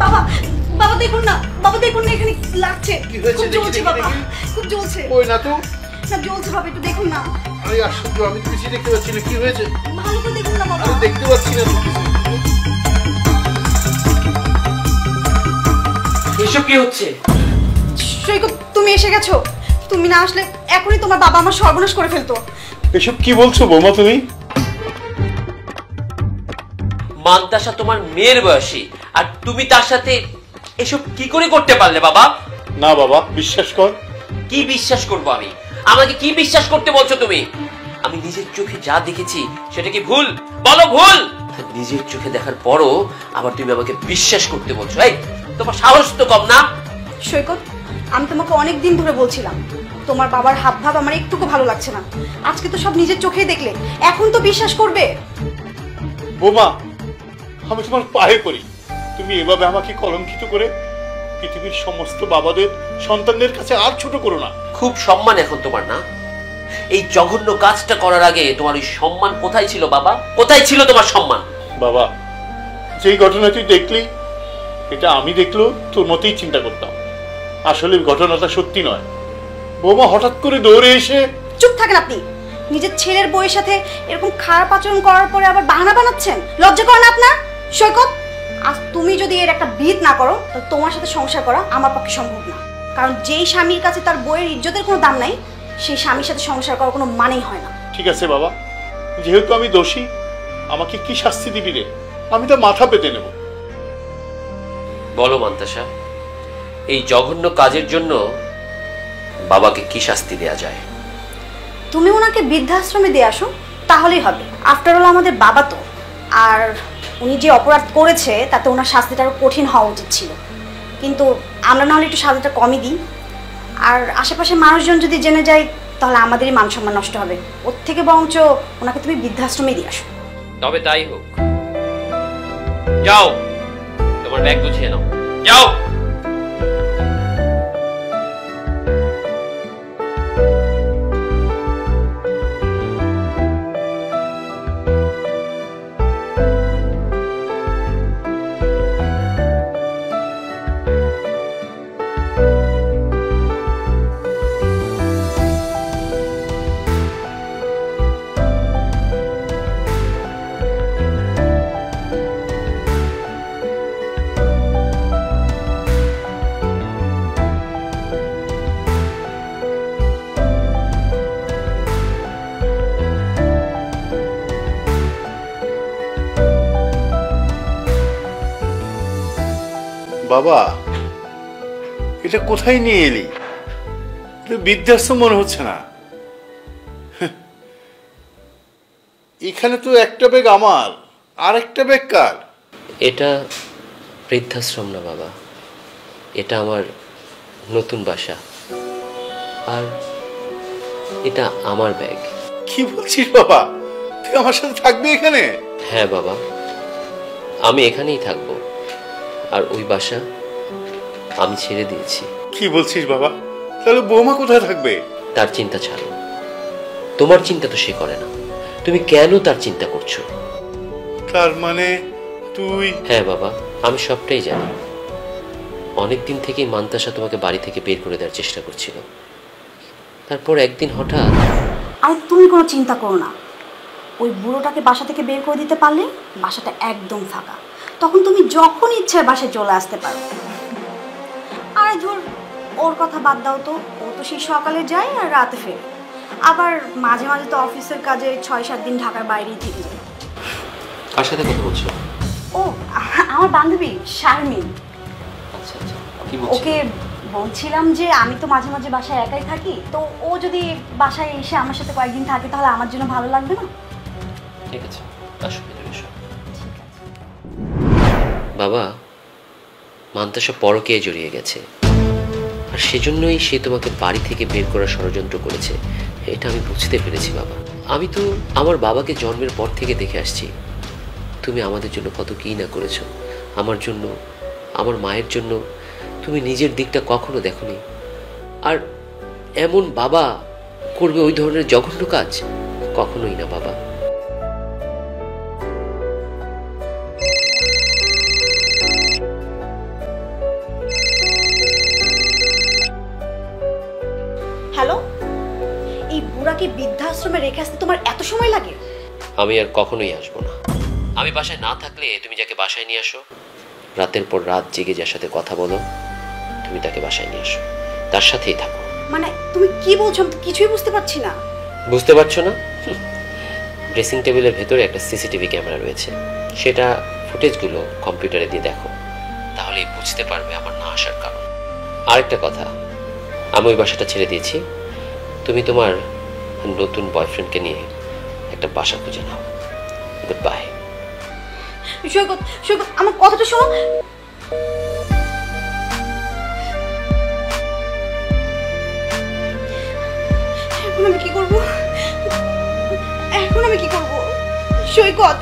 বাবা বাবা দেখুন না, বাবা দেখুন না, এখানে লাগছে। কি হয়েছে? জ্বলছে বাবা, খুব জ্বলছে। ওই না তো, না জ্বলছে বাবা, একটু দেখুন না। আরে আশ্চর্য, আমি তো কিছুই দেখতে পাচ্ছি না। কি হয়েছে? ভালো করে দেখুন না বাবা। আরে দেখতে পাচ্ছি না তো কিছু। এসব কি হচ্ছে? সৈকত, তুমি এসে গেছো। তুমি না আসলে এখনই তোমার বাবা আমার সর্বনাশ করে ফেলতো। এসব কি বলছো বৌমা তুমি? মান্তাসা তোমার মেয়ের বয়সী, আর তুমি তার সাথে এসব কি করে করতে পারলে বাবা? না বাবা, বিশ্বাস কর। কি বিশ্বাস করবো আমি? আমাকে কি বিশ্বাস করতে বলছো তুমি? আমি নিজের চোখে যা দেখেছি সেটা কি ভুল? বলো ভুল। নিজের চোখে দেখার পরও আবার তুমি আমাকে বিশ্বাস করতে বলছো? এই তোমার সাহস তো কম না? সৈকত, আমি তোমাকে অনেক দিন ধরে বলছিলাম তোমার বাবার হাব ভাব আমার একটুকু ভালো লাগছে না। আজকে তো সব নিজের চোখেই দেখলে, এখন তো বিশ্বাস করবে। বৌমা, আমি তোমার পায়ে পড়ি, তুমি এভাবে আমাকে কলঙ্কিত করে পৃথিবীর সমস্ত বাবাদের সন্তানদের কাছে আর ছোট করো না। খুব সম্মান এখন তোমার না? এই জঘন্য কাজটা করার আগে তোমার ওই সম্মান কোথায় ছিল বাবা? কোথায় ছিল তোমার সম্মান? বাবা, যেই ঘটনা তুই দেখলি, এটা আমি দেখলেও তোর মতেই চিন্তা করতাম। আসলে ঘটনাটা সত্যি নয়। বৌমা হঠাৎ করে দৌড়ে এসে। চুপ থাকেন আপনি। নিজের ছেলের বউয়ের সাথে এরকম খারাপ আচরণ করার পরে আবার বাহানা বানাচ্ছেন। লজ্জা করে না আপনার? সৈকত, আজ তুমি যদি এর একটা বিহিত না করো, তাহলে তোমার সাথে সংসার করা আমার পক্ষে সম্ভব না। কারণ যেই স্বামীর কাছে তার বউয়ের ইজ্জতের কোনো দাম নাই, সেই স্বামীর সাথে সংসার করার কোনো মানেই হয় না। ঠিক আছে বাবা, যেহেতু আমি দোষী, আমাকে কি শাস্তি দিবি রে? আমি তো মাথা পেতে নেব। বলো মান্তাসা, এই জঘন্য কাজের জন্য বাবাকে কি শাস্তি দেয়া যায়? তুমি ওনাকে বৃদ্ধাশ্রমে দিয়ে আসো, তাহলেই হবে। আফটার অল আমাদের বাবা তো। আর উনি যে অপরাধ করেছে তাতে ওনার শাস্তিটা আরো কঠিন হওয়া উচিত ছিল, কিন্তু আমরা নাহলে একটু সাজাটা কমই দিই। আর আশেপাশে মানুষজন যদি জেনে যায় তাহলে আমাদেরই মান সম্মান নষ্ট হবে। ওর থেকে বরঞ্চ ওনাকে তুমি বৃদ্ধাশ্রমে দিয়ে আসো। তবে তাই হোক। যাও, তোমার ব্যাগ গুছিয়ে নাও, যাও। বাবা, এটা কোথায় নিয়ে এলি? বৃদ্ধাশ্রম মনে হচ্ছে না। এখানে তো একটা ব্যাগ আমার, আর একটা ব্যাগ কার? এটা বৃদ্ধাশ্রম না বাবা, এটা আমার নতুন বাসা, আর এটা আমার ব্যাগ। কি বলছিস বাবা? তুই আমার সাথে থাকবি এখানে? হ্যাঁ বাবা, আমি এখানেই থাকবো, আর ওই বাসা আমি ছেড়ে দিয়েছি। কি বলছিস বাবা? তাহলে বৌমা কোথায় থাকবে? তার চিন্তা ছাড়ো, তোমার চিন্তা তো সে করে না, তুমি কেন তার চিন্তা করছো? তার মানে তুই? হ্যাঁ বাবা, আমি সবটাই জানি। অনেকদিন থেকেই মান্তাসা তোমাকে বাড়ি থেকে বের করে দেওয়ার চেষ্টা করছিল। তারপর একদিন হঠাৎ। আর তুমি কোনো চিন্তা করো না, ওই বুড়োটাকে বাসা থেকে বের করে দিতে পারলে বাসাটা একদম ফাঁকা, তখন তুমি যখন ইচ্ছে বাসায় চলে আসতে পারো। আর ধর, ওর কথা বাদ দাও তো, ও তো সেই সকালে যায় আর রাতে ফেরে। আবার মাঝে মাঝে তো অফিসের কাজে 6-7 দিন ঢাকার বাইরেই থেকে যায়। কার সাথে কথা বলছো? ও, আমার বান্ধবী শারমিন। আচ্ছা আচ্ছা, কি বলছো? ওকে বলছিলাম যে আমি তো মাঝে মাঝে বাসায় একাই থাকি, তো ও যদি বাসায় এসে আমার সাথে কয়েকদিন থাকে তাহলে আমার জন্য ভালো লাগবে না? ঠিক আছে, আসো ভেতরে এসো। বাবা, মান্তাসা পরকীয়ায় জড়িয়ে গেছে, আর সেজন্যই সে তোমাকে বাড়ি থেকে বের করার ষড়যন্ত্র করেছে। এটা আমি বুঝতে পেরেছি বাবা। আমি তো আমার বাবাকে জন্মের পর থেকে দেখে আসছি, তুমি আমাদের জন্য কত কী না করেছো। আমার জন্য, আমার মায়ের জন্য তুমি নিজের দিকটা কখনো দেখোনি। আর এমন বাবা করবে ওই ধরনের জঘন্য কাজ? কখনোই না বাবা। রেখে আসতে তোমার এত সময় লাগে? আমি আর কখনোই আসবো না। আমি বাসায় না থাকলে তুমি যাকে বাসায় নিয়ে আসো, রাতের পর রাত জেগে যার সাথে কথা বলো, তুমি তাকে বাসায় নিয়ে আসো, তার সাথেই থাকো। মানে তুমি কি বলছো? আমি তো কিছুই বুঝতে পারছি না। বুঝতে পারছো না? ড্রেসিং টেবিলের ভেতরে একটা সিসিটিভি ক্যামেরা রয়েছে, সেটা ফুটেজগুলো কম্পিউটারে দিয়ে দেখো, তাহলেই বুঝতে পারবে আমার না আসার কারণ। আরেকটা কথা, আমি ওই বাসাটা ছেড়ে দিয়েছি, তুমি তোমার নতুন বয়ফ্রেন্ডকে নিয়ে একটা বাসা খুঁজে নাও। Good bye. সৈকত, সৈকত, আমার কথাটা শোনো। এখন আমি কি করবো? সৈকত,